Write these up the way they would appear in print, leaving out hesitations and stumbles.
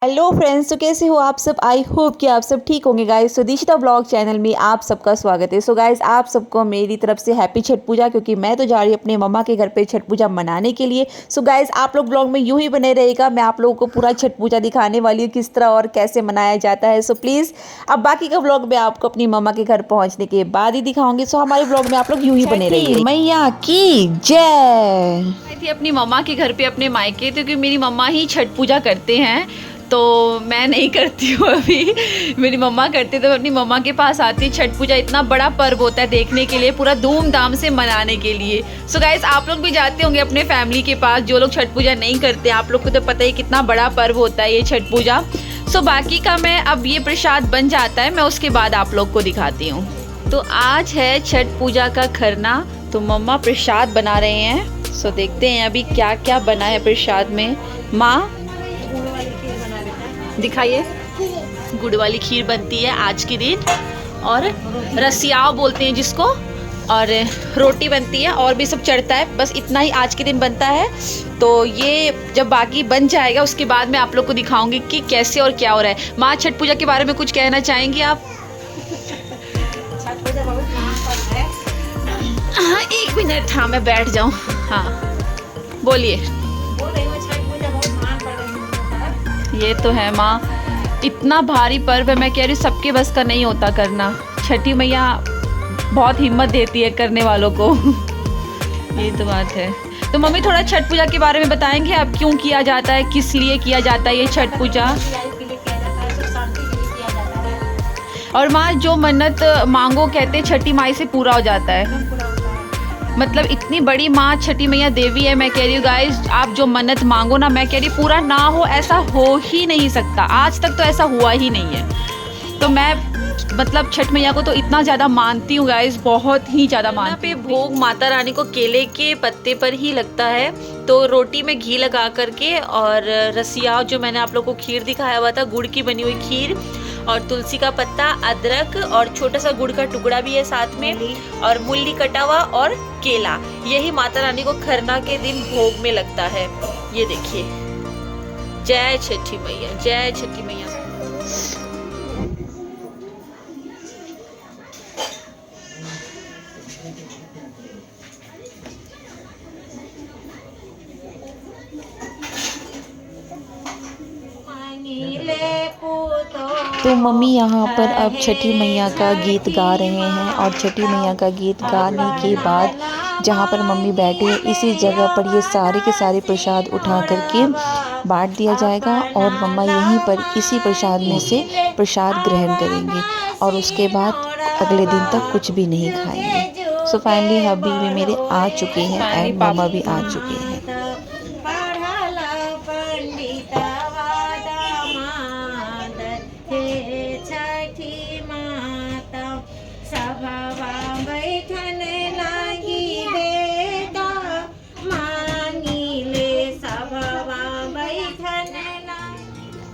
Hello friends, तो कैसे हो आप सब। आई होप कि आप सब ठीक होंगे गाइस। तो दिशिता ब्लॉग चैनल में आप सबका स्वागत है। सो गाइस, आप सबको मेरी तरफ से हैप्पी छठ पूजा, क्योंकि मैं तो जा रही हूँ अपने मम्मा के घर पे छठ पूजा मनाने के लिए। सो गाइस, आप लोग ब्लॉग में यूं ही बने रहेगा। मैं आप लोगों को पूरा छठ पूजा दिखाने वाली हूँ, किस तरह और कैसे मनाया जाता है। सो प्लीज़ अब बाकी का ब्लॉग मैं आपको अपनी मम्मा के घर पहुँचने के बाद ही दिखाऊंगी। सो हमारे ब्लॉग में आप लोग यूं ही बने रहिए। मैया की जय। आई थी अपनी मम्मा के घर पे अपने मायके, क्योंकि मेरी मम्मा ही छठ पूजा करते हैं, तो मैं नहीं करती हूँ अभी। मेरी मम्मा करते तो अपनी मम्मा के पास आती। छठ पूजा इतना बड़ा पर्व होता है देखने के लिए, पूरा धूमधाम से मनाने के लिए। सो गाइस, आप लोग भी जाते होंगे अपने फैमिली के पास। जो लोग छठ पूजा नहीं करते, आप लोग को तो पता ही कितना बड़ा पर्व होता है ये छठ पूजा। सो बाकी का मैं अब ये प्रसाद बन जाता है, मैं उसके बाद आप लोग को दिखाती हूँ। तो आज है छठ पूजा का खरना, तो मम्मा प्रसाद बना रहे हैं। सो देखते हैं अभी क्या क्या बना है प्रसाद में। माँ दिखाइए। गुड़ वाली खीर बनती है आज के दिन, और रसियाव बोलते हैं जिसको, और रोटी बनती है, और भी सब चढ़ता है। बस इतना ही आज के दिन बनता है। तो ये जब बाकी बन जाएगा उसके बाद मैं आप लोग को दिखाऊंगी कि कैसे और क्या हो रहा है। माँ, छठ पूजा के बारे में कुछ कहना चाहेंगी आप? हाँ, 1 मिनट। हाँ, मैं बैठ जाऊँ। हाँ, बोलिए। ये तो है माँ, इतना भारी पर्व है। मैं कह रही हूँ सबके बस का नहीं होता करना। छठी मैया बहुत हिम्मत देती है करने वालों को। ये तो बात है। तो मम्मी, थोड़ा छठ पूजा के बारे में बताएंगे आप, क्यों किया जाता है, किस लिए किया जाता है ये छठ पूजा? और माँ, जो मन्नत मांगो कहते छठी माई से पूरा हो जाता है। मतलब इतनी बड़ी माँ छठी मैया देवी है। मैं कह रही हूँ गाइस, आप जो मन्नत मांगो ना, मैं कह रही हूँ पूरा ना हो ऐसा हो ही नहीं सकता। आज तक तो ऐसा हुआ ही नहीं है। तो मैं मतलब छठ मैया को तो इतना ज़्यादा मानती हूँ गाइस, बहुत ही ज़्यादा मानती हूँ। पे भोग माता रानी को केले के पत्ते पर ही लगता है। तो रोटी में घी लगा करके, और रसिया जो मैंने आप लोग को खीर दिखाया हुआ था, गुड़ की बनी हुई खीर, और तुलसी का पत्ता, अदरक, और छोटा सा गुड़ का टुकड़ा भी है साथ में, और मूली कटा हुआ, और केला। यही माता रानी को खरना के दिन भोग में लगता है। ये देखिए। जय छठी मैया, जय छठी मैया। तो मम्मी यहाँ पर अब छठी मैया का गीत गा रहे हैं, और छठी मैया का गीत गाने के बाद जहाँ पर मम्मी बैठे हैं इसी जगह पर ये सारे के सारे प्रसाद उठा करके बांट दिया जाएगा, और मम्मा यहीं पर इसी प्रसाद में से प्रसाद ग्रहण करेंगे, और उसके बाद अगले दिन तक कुछ भी नहीं खाएंगे। सो फाइनली हबी भी मेरे आ चुके हैं, एंड मामा भी आ चुके हैं।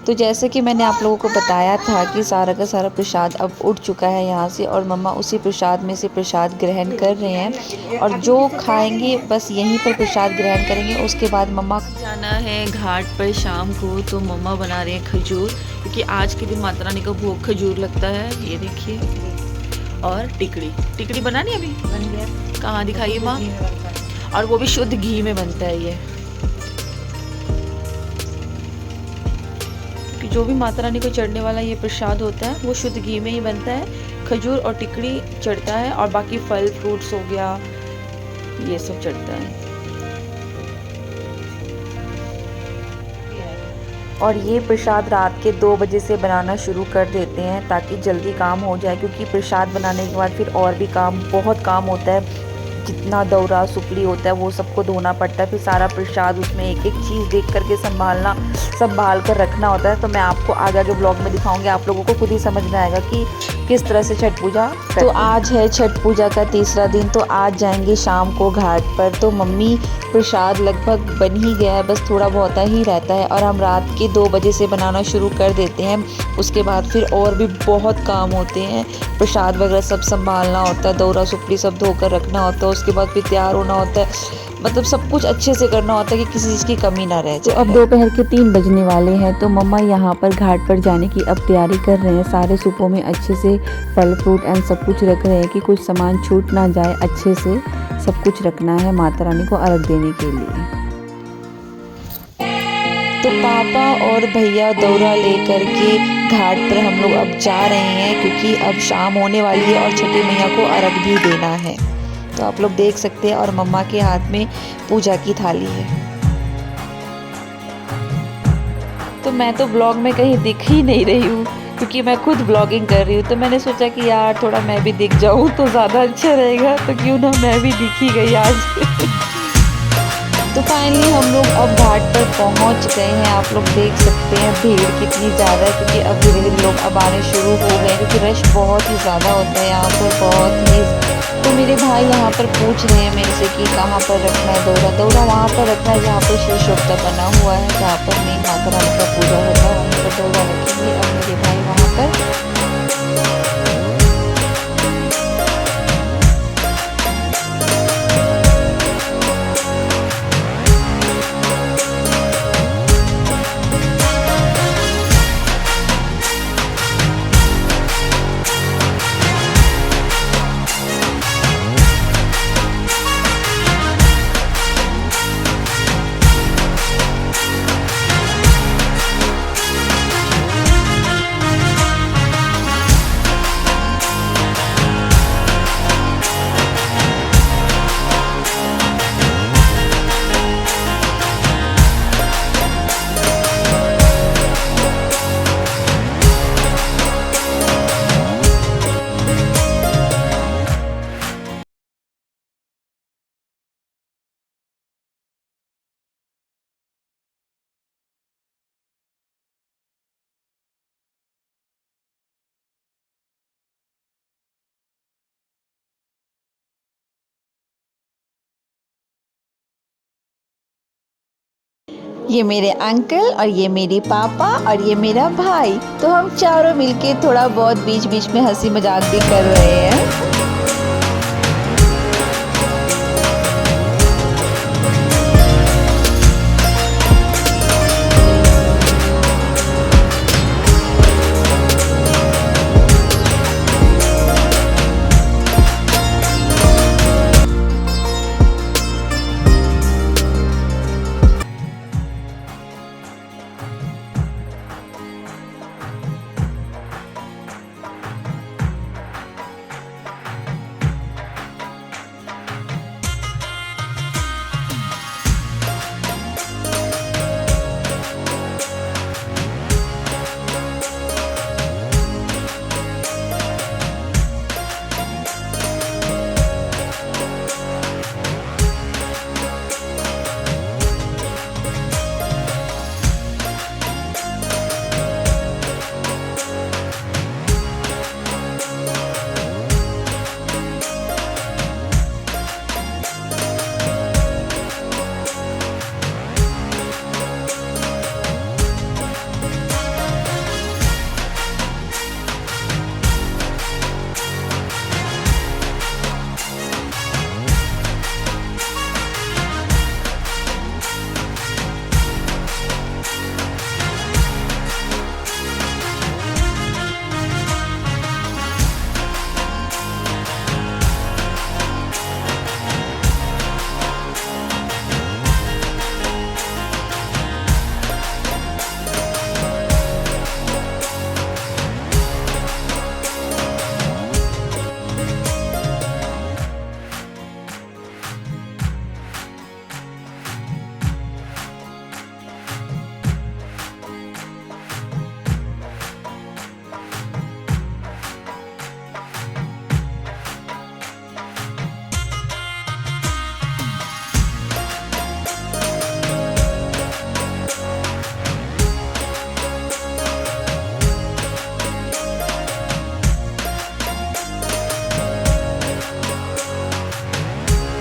तो जैसे कि मैंने आप लोगों को बताया था कि सारा का सारा प्रसाद अब उठ चुका है यहाँ से, और मम्मा उसी प्रसाद में से प्रसाद ग्रहण कर रहे हैं, और जो खाएंगे बस यहीं पर प्रसाद ग्रहण करेंगे। उसके बाद मम्मा जाना है घाट पर शाम को, तो मम्मा बना रहे हैं खजूर, क्योंकि आज के दिन माता रानी का भोग खजूर लगता है। ये देखिए। और टिकड़ी बनानी अभी बन गया। कहाँ दिखाइए माँ। और वो भी शुद्ध घी में बनता है ये, कि जो भी माता रानी को चढ़ने वाला ये प्रसाद होता है वो शुद्ध घी में ही बनता है। खजूर और टिकड़ी चढ़ता है, और बाकी फल फ्रूट्स हो गया, ये सब चढ़ता है। और ये प्रसाद रात के 2 बजे से बनाना शुरू कर देते हैं, ताकि जल्दी काम हो जाए, क्योंकि प्रसाद बनाने के बाद फिर और भी बहुत काम होता है। जितना दौरा सुपली होता है वो सबको धोना पड़ता है, फिर सारा प्रसाद उसमें एक एक चीज़ देख करके संभाल कर रखना होता है। तो मैं आपको आगे ब्लॉग में दिखाऊंगी, आप लोगों को खुद ही समझ में आएगा कि किस तरह से छठ पूजा। तो आज है छठ पूजा का तीसरा दिन, तो आज जाएंगे शाम को घाट पर। तो मम्मी, प्रसाद लगभग बन ही गया है, बस थोड़ा बहुत ही रहता है, और हम रात के 2 बजे से बनाना शुरू कर देते हैं। उसके बाद फिर और भी बहुत काम होते हैं, प्रसाद वगैरह सब संभालना होता है, दौरा सुपली सब धोकर रखना होता है, उसके बाद फिर तैयार होना होता है। मतलब सब कुछ अच्छे से करना होता है कि किसी चीज़ की कमी ना रह जाए। तो अब दोपहर के 3 बजने वाले हैं तो मम्मा यहाँ पर घाट पर जाने की अब तैयारी कर रहे हैं। सारे सूपों में अच्छे से फल फ्रूट एंड सब कुछ रख रहे हैं कि कुछ सामान छूट ना जाए। अच्छे से सब कुछ रखना है माता रानी को अर्घ देने के लिए। तो पापा और भैया दौरा लेकर के घाट पर हम लोग अब जा रहे हैं क्योंकि अब शाम होने वाली है और छठी मैया को अर्घ भी देना है। तो आप लोग देख सकते हैं और मम्मा के हाथ में पूजा की थाली है। तो मैं तो ब्लॉग में कहीं दिख ही नहीं रही हूँ क्योंकि मैं खुद ब्लॉगिंग कर रही हूँ। तो मैंने सोचा कि यार थोड़ा मैं भी दिख जाऊँ तो ज़्यादा अच्छा रहेगा, तो क्यों ना मैं भी दिख ही गई आज। तो फाइनली हम लोग अब घाट पर पहुंच गए हैं। आप लोग देख सकते हैं भीड़ कितनी ज़्यादा है क्योंकि अब धीरे धीरे लोग अब आने शुरू हो गए क्योंकि रश बहुत ही ज़्यादा होता है यहाँ पर, बहुत ही। तो मेरे भाई यहाँ पर पूछ रहे हैं मेरे से कि कहाँ पर रखना है दौरा। दौरा वहाँ पर रखना है जहाँ पर शिव शोभता बना हुआ है, जहाँ पर मेन माता रानी का पूजा होता है, वहीं पर दौरा रखेंगे। अब मेरे भाई वहाँ पर ये मेरे अंकल और ये मेरे पापा और ये मेरा भाई, तो हम चारों मिलके थोड़ा बहुत बीच बीच में हंसी मजाक भी कर रहे हैं।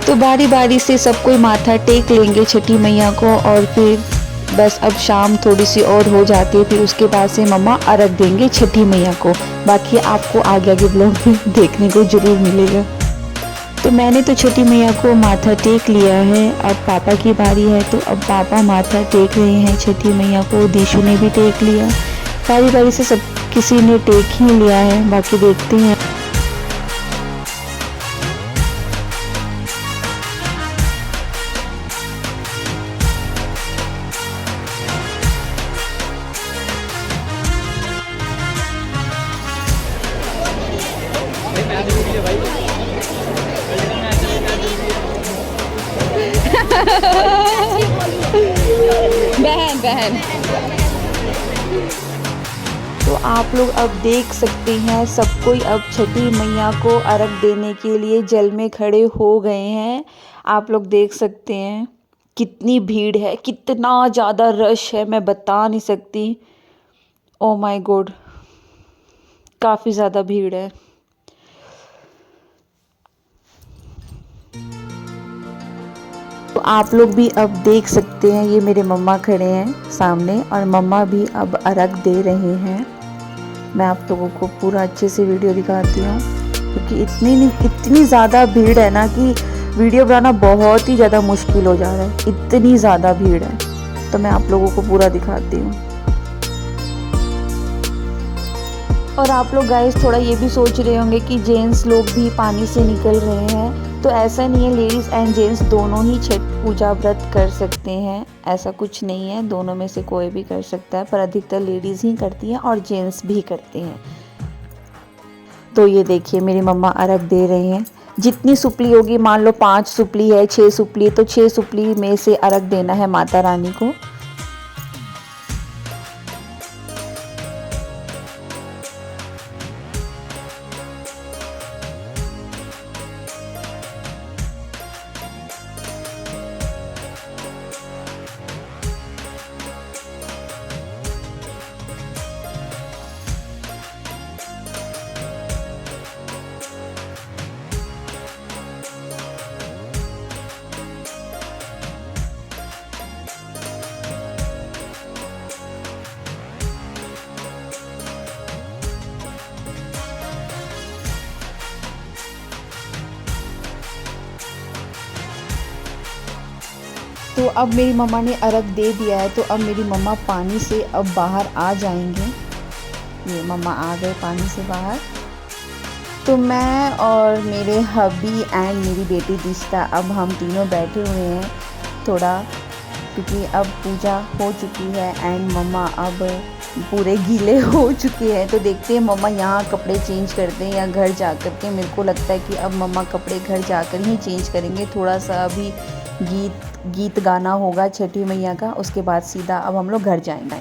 तो बारी बारी से सब कोई माथा टेक लेंगे छठी मैया को और फिर बस अब शाम थोड़ी सी और हो जाती है, फिर उसके बाद से मम्मा अर्घ देंगे छठी मैया को। बाकी आपको आगे आगे ब्लॉग में देखने को जरूर मिलेगा। तो मैंने तो छठी मैया को माथा टेक लिया है। अब पापा की बारी है, तो अब पापा माथा टेक रहे हैं छठी मैया को। दीशु ने भी टेक लिया, बारी बारी से सब किसी ने टेक ही लिया है, बाकी देखते हैं। बहन बहन तो आप लोग अब देख सकते हैं, सब कोई अब छठी मैया को अर्घ देने के लिए जल में खड़े हो गए हैं। आप लोग देख सकते हैं कितनी भीड़ है, कितना ज़्यादा रश है, मैं बता नहीं सकती। ओ माय गॉड, काफ़ी ज़्यादा भीड़ है। तो आप लोग भी अब देख सकते हैं, ये मेरे मम्मा खड़े हैं सामने और मम्मा भी अब अर्घ दे रहे हैं। मैं आप लोगों को पूरा अच्छे से वीडियो दिखाती हूँ, क्योंकि इतनी ज़्यादा भीड़ है ना कि वीडियो बनाना बहुत ही ज़्यादा मुश्किल हो जा रहा है, इतनी ज़्यादा भीड़ है। तो मैं आप लोगों को पूरा दिखाती हूँ। और आप लोग गाइस थोड़ा ये भी सोच रहे होंगे कि जेंट्स लोग भी पानी से निकल रहे हैं, तो ऐसा नहीं है, लेडीज़ एंड जेंट्स दोनों ही छठ पूजा व्रत कर सकते हैं। ऐसा कुछ नहीं है, दोनों में से कोई भी कर सकता है, पर अधिकतर लेडीज़ ही करती हैं और जेंट्स भी करते हैं। तो ये देखिए मेरी मम्मा अर्घ दे रहे हैं। जितनी सुपली होगी, मान लो 5 सुपली है, 6 सुपली, तो 6 सुपली में से अर्घ देना है माता रानी को। तो अब मेरी मम्मा ने अर्घ दे दिया है, तो अब मेरी मम्मा पानी से अब बाहर आ जाएंगे। ये मम्मा आ गए पानी से बाहर। तो मैं और मेरे हबी एंड मेरी बेटी दिशा, अब हम तीनों बैठे हुए हैं थोड़ा, क्योंकि अब पूजा हो चुकी है एंड मम्मा अब पूरे गीले हो चुके हैं। तो देखते हैं मम्मा यहाँ कपड़े चेंज करते हैं या घर जा कर के। मेरे को लगता है कि अब मम्मा कपड़े घर जाकर ही चेंज करेंगे। थोड़ा सा अभी गीत गाना होगा छठी मैया का, उसके बाद सीधा अब हम लोग घर जाएंगे।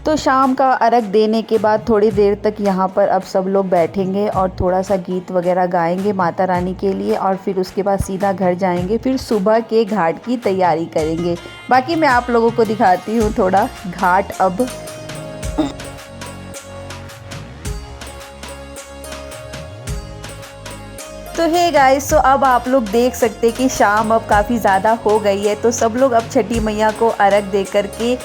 तो शाम का अर्घ देने के बाद थोड़ी देर तक यहाँ पर अब सब लोग बैठेंगे और थोड़ा सा गीत वगैरह गाएंगे माता रानी के लिए, और फिर उसके बाद सीधा घर जाएंगे। फिर सुबह के घाट की तैयारी करेंगे। बाकी मैं आप लोगों को दिखाती हूँ थोड़ा घाट अब। तो हे गाइस, तो अब आप लोग देख सकते हैं कि शाम अब काफ़ी ज़्यादा हो गई है। तो सब लोग अब छठी मैया को अर्घ दे कर के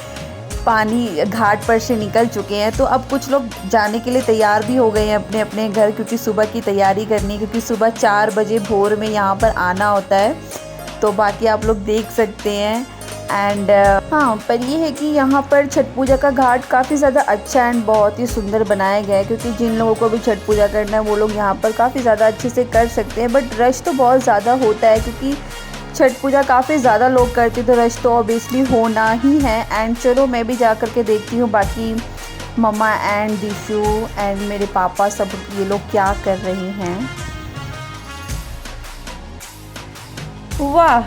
पानी घाट पर से निकल चुके हैं। तो अब कुछ लोग जाने के लिए तैयार भी हो गए हैं अपने अपने घर, क्योंकि सुबह की तैयारी करनी, क्योंकि सुबह 4 बजे भोर में यहाँ पर आना होता है। तो बाकी आप लोग देख सकते हैं। एंड हाँ, पर ये है कि यहाँ पर छठ पूजा का घाट काफ़ी ज़्यादा अच्छा एंड बहुत ही सुंदर बनाया गया है, क्योंकि जिन लोगों को भी छठ पूजा करना है वो लोग यहाँ पर काफ़ी ज़्यादा अच्छे से कर सकते हैं। बट रश तो बहुत ज़्यादा होता है, क्योंकि छठ पूजा काफ़ी ज़्यादा लोग करते, तो रश तो ऑब्वियसली होना ही है। एंड चलो मैं भी जा कर के देखती हूँ बाकी मम्मा एंड दिशु एंड मेरे पापा सब ये लोग क्या कर रहे हैं। वाह,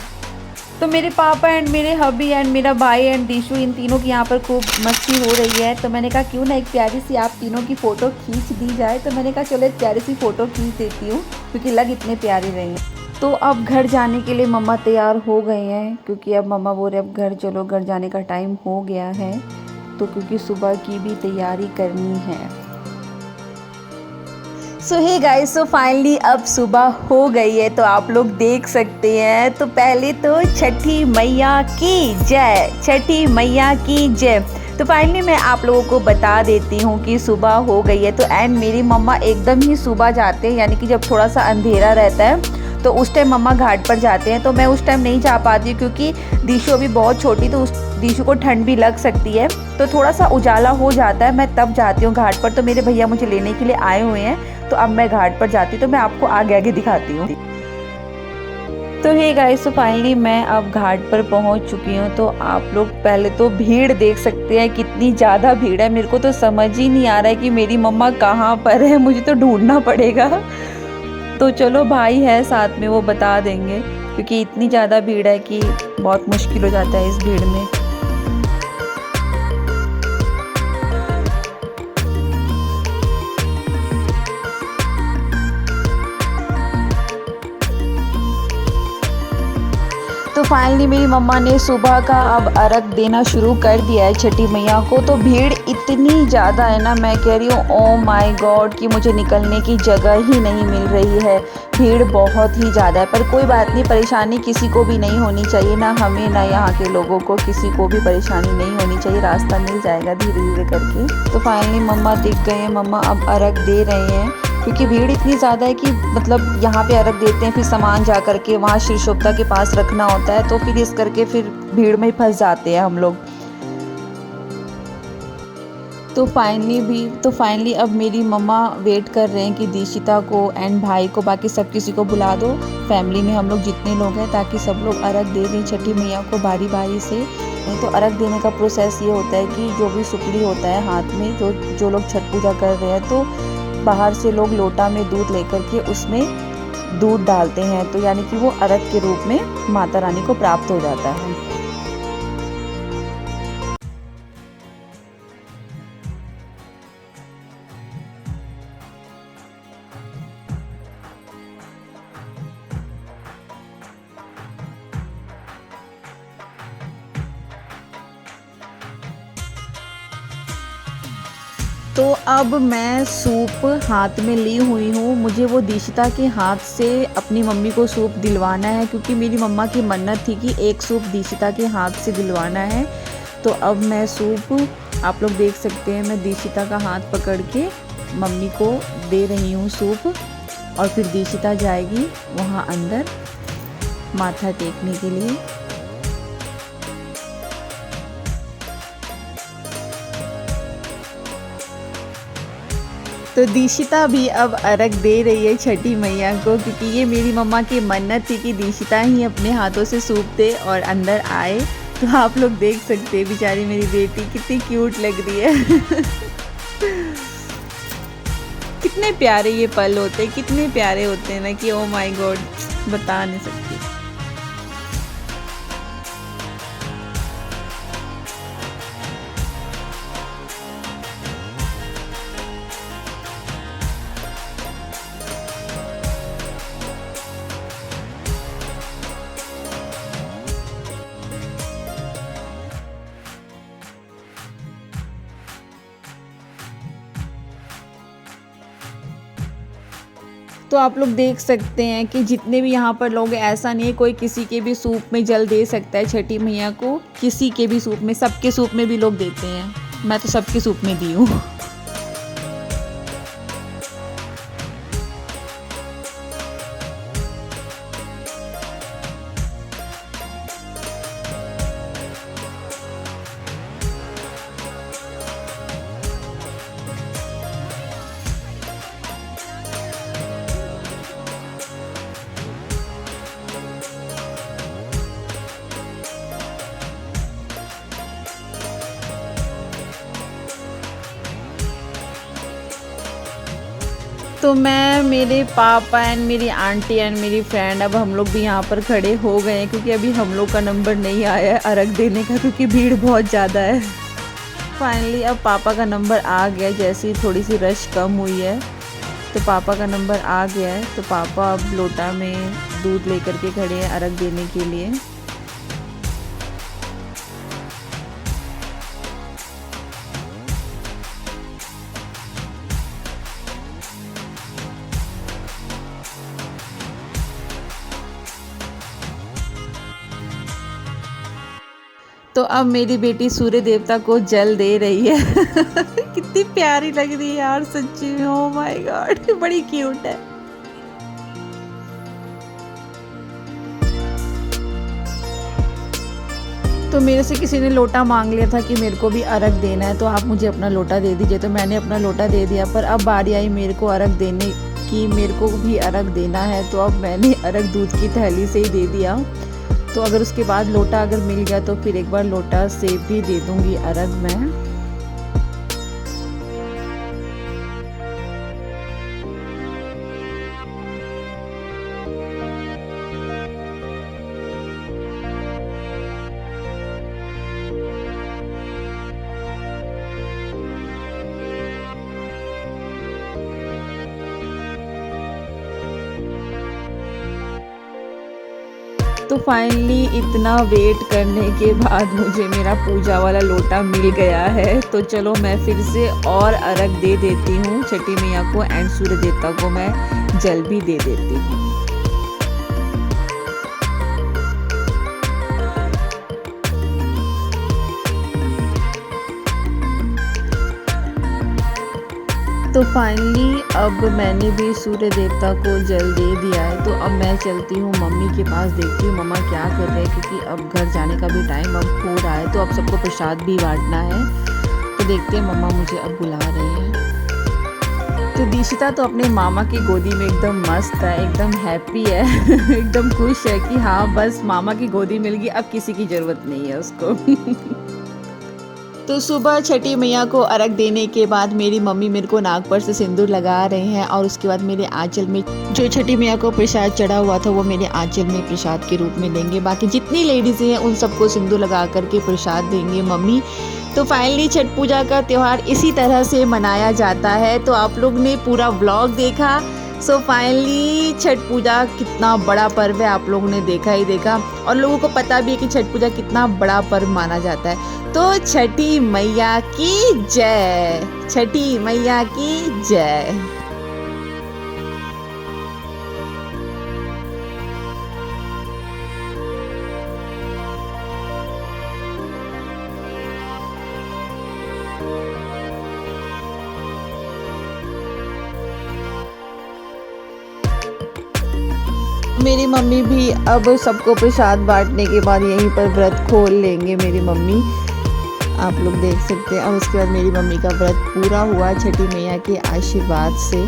तो मेरे पापा एंड मेरे हबी एंड मेरा भाई एंड दिशु, इन तीनों की यहाँ पर खूब मस्ती हो रही है। तो मैंने कहा क्यों ना एक प्यारी सी आप तीनों की फ़ोटो खींच दी जाए। तो मैंने कहा चलो एक प्यारी सी फ़ोटो खींच देती हूँ, क्योंकि लग इतने प्यारे रहे हैं। तो अब घर जाने के लिए मम्मा तैयार हो गए हैं, क्योंकि अब मम्मा बोल रहे अब घर चलो, घर जाने का टाइम हो गया है। तो क्योंकि सुबह की भी तैयारी करनी है। सो हे गाइस, सो फाइनली अब सुबह हो गई है, तो आप लोग देख सकते हैं। तो पहले तो छठी मैया की जय, छठी मैया की जय। तो फाइनली मैं आप लोगों को बता देती हूँ कि सुबह हो गई है। तो एंड मेरी मम्मा एकदम ही सुबह जाते हैं, यानी कि जब थोड़ा सा अंधेरा रहता है तो उस टाइम मम्मा घाट पर जाते हैं, तो मैं उस टाइम नहीं जा पाती हूँ क्योंकि दीशु अभी बहुत छोटी, तो उस दीशु को ठंड भी लग सकती है, तो थोड़ा सा उजाला हो जाता है, मैं तब जाती हूँ घाट पर। तो मेरे भैया मुझे लेने के लिए आए हुए हैं, तो अब मैं घाट पर जाती हूँ, तो मैं आपको आगे आगे दिखाती हूँ। तो हे गाइस, तो फाइनली मैं अब घाट पर पहुंच चुकी हूं। तो आप लोग पहले तो भीड़ देख सकते हैं, कितनी ज़्यादा भीड़ है। मेरे को तो समझ ही नहीं आ रहा है कि मेरी मम्मा कहाँ पर है, मुझे तो ढूंढना पड़ेगा। तो चलो भाई है साथ में, वो बता देंगे, क्योंकि इतनी ज़्यादा भीड़ है कि बहुत मुश्किल हो जाता है इस भीड़ में। तो फाइनली मेरी मम्मा ने सुबह का अब अर्घ देना शुरू कर दिया है छठी मैया को। तो भीड़ इतनी ज़्यादा है ना, मैं कह रही हूँ ओ माय गॉड कि मुझे निकलने की जगह ही नहीं मिल रही है। भीड़ बहुत ही ज़्यादा है, पर कोई बात नहीं, परेशानी किसी को भी नहीं होनी चाहिए, ना हमें ना यहाँ के लोगों को, किसी को भी परेशानी नहीं होनी चाहिए। रास्ता मिल जाएगा धीरे धीरे करके। तो फाइनली मम्मा दिख गए हैं, मम्मा अब अर्घ दे रहे हैं, क्योंकि भीड़ इतनी ज़्यादा है कि मतलब यहाँ पे अर्घ देते हैं, फिर सामान जा करके वहाँ श्री शोभता के पास रखना होता है, तो फिर इस करके फिर भीड़ में ही फंस जाते हैं हम लोग। तो फाइनली अब मेरी मम्मा वेट कर रहे हैं कि दीक्षिता को एंड भाई को, बाकी सब किसी को बुला दो फैमिली में हम लोग जितने लोग हैं, ताकि सब लोग अर्घ दे दें छठी मैया को बारी बारी से। नहीं तो अर्घ देने का प्रोसेस ये होता है कि जो भी सुपली होता है हाथ में, जो लोग छठ पूजा कर रहे हैं, तो बाहर से लोग लोटा में दूध लेकर के उसमें दूध डालते हैं, तो यानी कि वो अर्घ के रूप में माता रानी को प्राप्त हो जाता है। तो अब मैं सूप हाथ में ली हुई हूँ। मुझे वो दीक्षिता के हाथ से अपनी मम्मी को सूप दिलवाना है, क्योंकि मेरी मम्मा की मन्नत थी कि एक सूप दीक्षिता के हाथ से दिलवाना है। तो अब मैं सूप, आप लोग देख सकते हैं, मैं दीक्षिता का हाथ पकड़ के मम्मी को दे रही हूँ सूप, और फिर दीक्षिता जाएगी वहाँ अंदर माथा टेकने के लिए। तो दीक्षिता भी अब अर्घ दे रही है छठी मैया को, क्योंकि ये मेरी मम्मा की मन्नत थी कि दीक्षिता ही अपने हाथों से सूप दे और अंदर आए। तो आप लोग देख सकते हैं बेचारी मेरी बेटी कितनी क्यूट लग रही है। कितने प्यारे ये पल होते हैं, कितने प्यारे होते हैं ना, कि ओ माय गॉड, बता नहीं सकती। तो आप लोग देख सकते हैं कि जितने भी यहाँ पर लोग हैं, ऐसा नहीं है कोई किसी के भी सूप में जल दे सकता है छठी मैया को, किसी के भी सूप में, सबके सूप में भी लोग देते हैं। मैं तो सबके सूप में दी हूँ। तो मैं, मेरे पापा एंड मेरी आंटी एंड मेरी फ्रेंड, अब हम लोग भी यहाँ पर खड़े हो गए हैं, क्योंकि अभी हम लोग का नंबर नहीं आया है अर्घ देने का, क्योंकि भीड़ बहुत ज़्यादा है। फाइनली अब पापा का नंबर आ गया, जैसे ही थोड़ी सी रश कम हुई है, तो पापा का नंबर आ गया है। तो पापा अब लोटा में दूध लेकर के खड़े हैं अर्घ देने के लिए। तो अब मेरी बेटी सूर्य देवता को जल दे रही है। कितनी प्यारी लग रही है यार, सच्ची में, ओ माय गॉड, बड़ी क्यूट है। तो मेरे से किसी ने लोटा मांग लिया था कि मेरे को भी अर्घ देना है, तो आप मुझे अपना लोटा दे दीजिए। तो मैंने अपना लोटा दे दिया, पर अब बारी आई मेरे को अर्घ देने की, मेरे को भी अर्घ देना है। तो अब मैंने अर्घ दूध की थैली से ही दे दिया। तो अगर उसके बाद लोटा अगर मिल गया तो फिर एक बार लोटा से भी दे दूँगी अर्घ मैं। तो फाइनली इतना वेट करने के बाद मुझे मेरा पूजा वाला लोटा मिल गया है। तो चलो मैं फिर से और अर्घ दे देती हूँ छठी मैया को, एंड सूर्य देवता को मैं जल भी दे देती हूँ। तो फाइनली अब मैंने भी सूर्य देवता को जल दे दिया है। तो अब मैं चलती हूँ मम्मी के पास, देखती हूँ मम्मा क्या कर रहे हैं, क्योंकि अब घर जाने का भी टाइम अब हो रहा है। तो अब सबको प्रसाद भी बांटना है। तो देखते हैं मम्मा मुझे अब बुला रहे हैं। तो दीक्षिता तो अपने मामा की गोदी में एकदम मस्त है, एकदम हैप्पी है एकदम खुश है कि हाँ बस मामा की गोदी मिल गई, अब किसी की ज़रूरत नहीं है उसको तो सुबह छठी मैया को अर्घ देने के बाद मेरी मम्मी मेरे को नाक पर से सिंदूर लगा रहे हैं, और उसके बाद मेरे आंचल में जो छठी मैया को प्रसाद चढ़ा हुआ था वो मेरे आंचल में प्रसाद के रूप में देंगे। बाकी जितनी लेडीज़ हैं उन सबको सिंदूर लगा करके प्रसाद देंगे मम्मी। तो फाइनली छठ पूजा का त्यौहार इसी तरह से मनाया जाता है। तो आप लोग ने पूरा व्लॉग देखा। सो फाइनली छठ पूजा कितना बड़ा पर्व है आप लोगों ने देखा ही देखा, और लोगों को पता भी है कि छठ पूजा कितना बड़ा पर्व माना जाता है। तो छठी मैया की जय, छठी मैया की जय। मेरी मम्मी भी अब सबको प्रसाद बांटने के बाद यहीं पर व्रत खोल लेंगे मेरी मम्मी, आप लोग देख सकते हैं। और उसके बाद मेरी मम्मी का व्रत पूरा हुआ छठी मैया के आशीर्वाद से।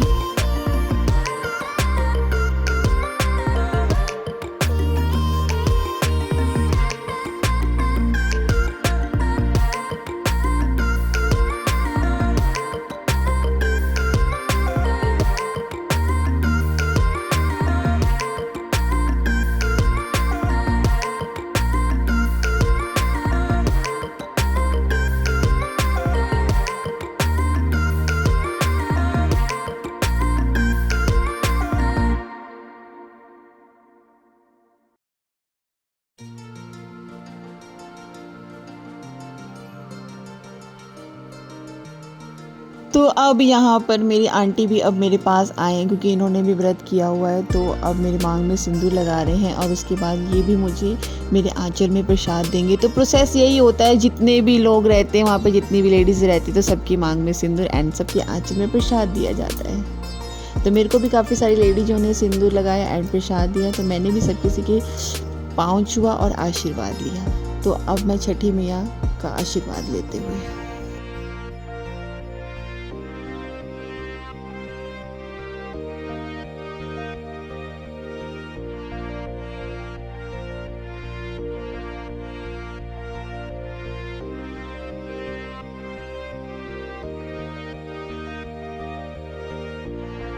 तो अब यहाँ पर मेरी आंटी भी अब मेरे पास आए हैं, क्योंकि इन्होंने भी व्रत किया हुआ है। तो अब मेरे मांग में सिंदूर लगा रहे हैं, और उसके बाद ये भी मुझे मेरे आंचल में प्रसाद देंगे। तो प्रोसेस यही होता है, जितने भी लोग रहते हैं वहाँ पे, जितनी भी लेडीज़ रहती है, तो सबकी मांग में सिंदूर एंड सबके आंचल में प्रसाद दिया जाता है। तो मेरे को भी काफ़ी सारी लेडीज़ों ने सिंदूर लगाया एंड प्रसाद दिया। तो मैंने भी सब किसी के पाँव छुआ और आशीर्वाद लिया। तो अब मैं छठी मैया का आशीर्वाद लेते हुए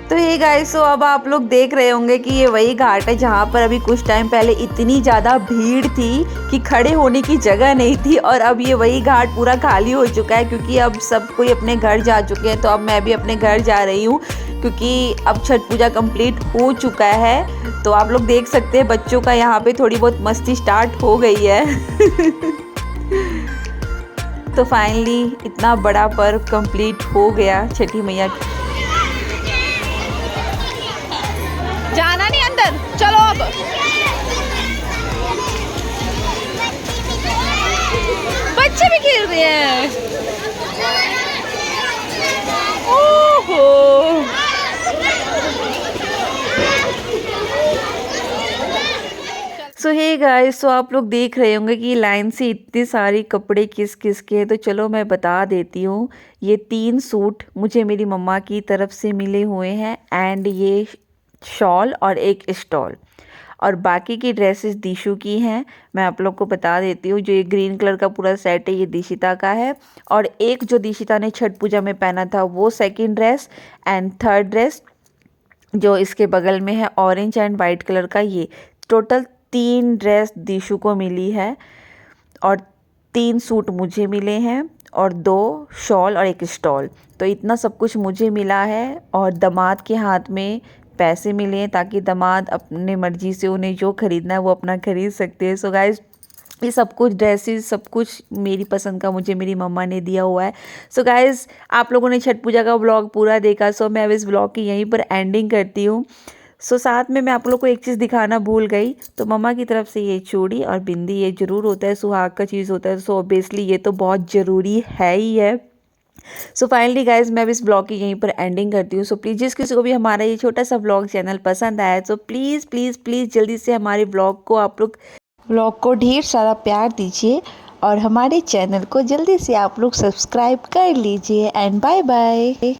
तो ये गाइस, तो अब आप लोग देख रहे होंगे कि ये वही घाट है जहाँ पर अभी कुछ टाइम पहले इतनी ज़्यादा भीड़ थी कि खड़े होने की जगह नहीं थी, और अब ये वही घाट पूरा खाली हो चुका है, क्योंकि अब सब कोई अपने घर जा चुके हैं। तो अब मैं भी अपने घर जा रही हूँ, क्योंकि अब छठ पूजा कंप्लीट हो चुका है। तो आप लोग देख सकते हैं बच्चों का यहाँ पे थोड़ी बहुत मस्ती स्टार्ट हो गई है तो फाइनली इतना बड़ा पर्व कंप्लीट हो गया छठी मैया। जाना नहीं अंदर, चलो अब। बच्चे भी खेल रहे हैं। ओहो, सो हे गाइस, सो आप लोग देख रहे होंगे कि लाइन से इतने सारे कपड़े किस किस के हैं, तो चलो मैं बता देती हूँ। ये 3 सूट मुझे मेरी मम्मा की तरफ से मिले हुए हैं एंड ये शॉल और एक स्टॉल, और बाकी की ड्रेसेस दिशु की हैं। मैं आप लोग को बता देती हूँ, जो ये ग्रीन कलर का पूरा सेट है ये दिशिता का है, और एक जो दिशिता ने छठ पूजा में पहना था वो second dress, and third dress जो इसके बगल में है ऑरेंज एंड वाइट कलर का, ये टोटल 3 ड्रेस दिशु को मिली है और 3 सूट मुझे मिले हैं और 2 शॉल और एक स्टॉल। तो इतना सब कुछ मुझे मिला है और दामाद के हाथ में पैसे मिले हैं ताकि दामाद अपने मर्जी से उन्हें जो खरीदना है वो अपना खरीद सकते हैं। सो गाइस, ये सब कुछ ड्रेसेस सब कुछ मेरी पसंद का मुझे मेरी मम्मा ने दिया हुआ है। सो गाइस, आप लोगों ने छठ पूजा का व्लॉग पूरा देखा, सो मैं अब इस व्लॉग की यहीं पर एंडिंग करती हूँ। सो साथ में मैं आप लोग को एक चीज़ दिखाना भूल गई, तो मम्मा की तरफ से ये चूड़ी और बिंदी ये ज़रूर होता है, सुहाग का चीज़ होता है, सो ऑब्वियसली ये तो बहुत ज़रूरी है ही है। सो फाइनली गाइज, मैं अब इस ब्लॉग की यहीं पर एंडिंग करती हूँ। सो प्लीज़ जिस किसी को भी हमारा ये छोटा सा ब्लॉग चैनल पसंद आया, तो प्लीज़ प्लीज़ प्लीज़ जल्दी से हमारे ब्लॉग को आप लोग ढेर सारा प्यार दीजिए और हमारे चैनल को जल्दी से आप लोग सब्सक्राइब कर लीजिए। And bye bye.